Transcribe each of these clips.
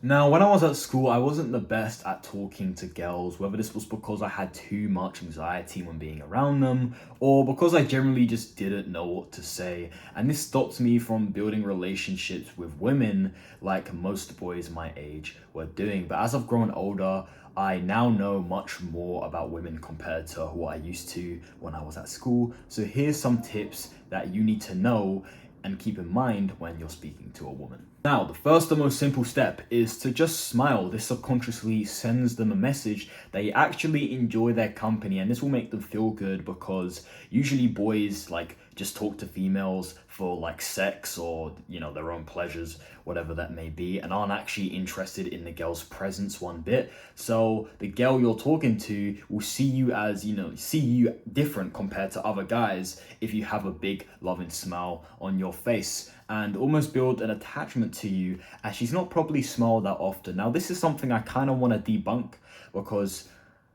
Now, when I was at school, I wasn't the best at talking to girls, whether this was because I had too much anxiety when being around them, or because I generally just didn't know what to say. And this stopped me from building relationships with women like most boys my age were doing. But as I've grown older, I now know much more about women compared to what I used to when I was at school. So here's some tips that you need to know and keep in mind when you're speaking to a woman. Now, the first and most simple step is to just smile. This subconsciously sends them a message that you actually enjoy their company, and this will make them feel good because usually boys like just talk to females for like sex or their own pleasures, whatever that may be, and aren't actually interested in the girl's presence one bit. So the girl you're talking to will see you as see you different compared to other guys if you have a big loving smile on your face, and almost build an attachment to you, as she's not probably smiled that often. Now, this is something I kind of want to debunk because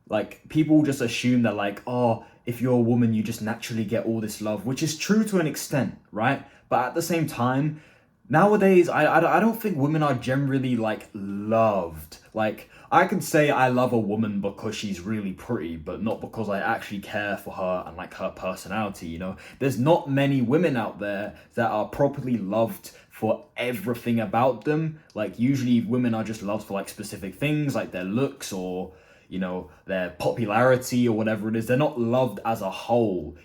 like people just assume that like, oh, if you're a woman you just naturally get all this love, which is true to an extent, right? But at the same time, nowadays I don't think women are generally like loved. Like, I can say I love a woman because she's really pretty, but not because I actually care for her and like her personality. There's not many women out there that are properly loved for everything about them. Like, usually women are just loved for like specific things, like their looks or their popularity or whatever it is. They're not loved as a whole.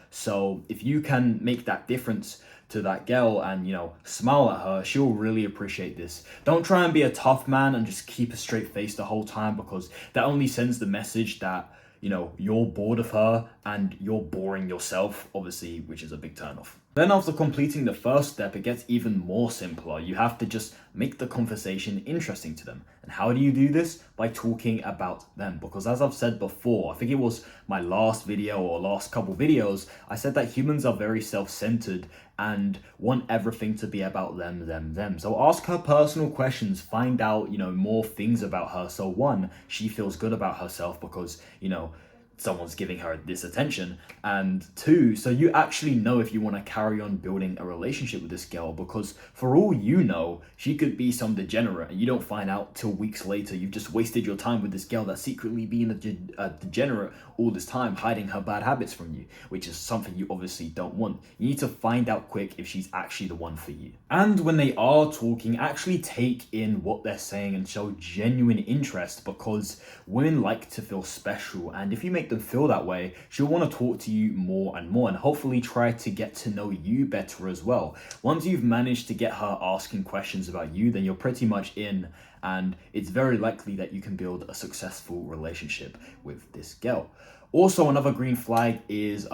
So if you can make that difference to that girl and smile at her, she'll really appreciate this. Don't try and be a tough man and just keep a straight face the whole time, because that only sends the message that you're bored of her and you're boring yourself, obviously, which is a big turn off. Then after completing the first step, it gets even more simpler. You have to just make the conversation interesting to them. And how do you do this? By talking about them. Because as I've said before, I think it was my last video or last couple videos, I said that humans are very self-centered and want everything to be about them. So ask her personal questions, find out, more things about her. So one, she feels good about herself because, someone's giving her this attention, and two, so you actually know if you want to carry on building a relationship with this girl, because for all you know, she could be some degenerate and you don't find out till weeks later. You've just wasted your time with this girl that's secretly being a degenerate all this time, hiding her bad habits from you, which is something you obviously don't want. You need to find out quick if she's actually the one for you. And when they are talking, actually take in what they're saying and show genuine interest, because women like to feel special, and if you make them feel that way, she'll want to talk to you more and more, and hopefully try to get to know you better as well. Once you've managed to get her asking questions about you, then you're pretty much in, and it's very likely that you can build a successful relationship with this girl. Also, another green flag is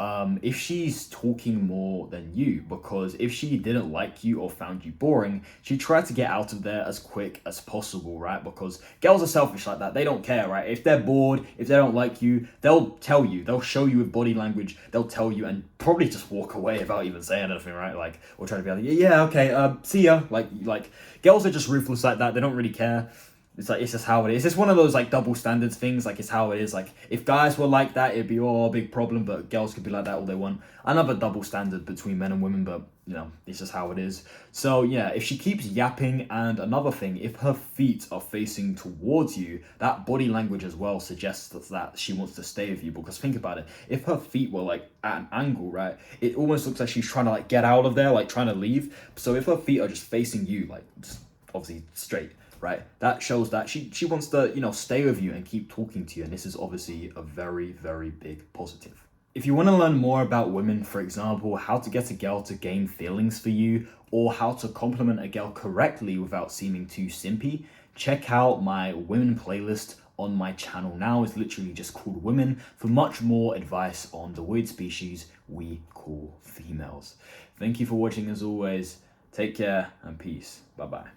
if she's talking more than you, because if she didn't like you or found you boring, she'd try to get out of there as quick as possible, right? Because girls are selfish like that. They don't care, right? If they're bored, if they don't like you, they'll tell you. They'll show you with body language. They'll tell you and probably just walk away without even saying anything, right? Like, or try to be like, yeah, okay, see ya. Like girls are just ruthless like that. They don't really care. It's just how it is. It's one of those like double standards things. Like, it's how it is. Like, if guys were like that, it'd be a big problem. But girls could be like that all they want. Another double standard between men and women. But it's just how it is. So yeah, if she keeps yapping, and another thing, if her feet are facing towards you, that body language as well suggests that she wants to stay with you. Because think about it, if her feet were like at an angle, right, it almost looks like she's trying to like get out of there, like trying to leave. So if her feet are just facing you, like just obviously straight, right, that shows that she wants to stay with you and keep talking to you, and this is obviously a very, very big positive. If you want to learn more about women, for example, how to get a girl to gain feelings for you, or how to compliment a girl correctly without seeming too simpy, check out my women playlist on my channel now. It's literally just called Women, for much more advice on the weird species we call females. Thank you for watching as always. Take care and peace. Bye bye.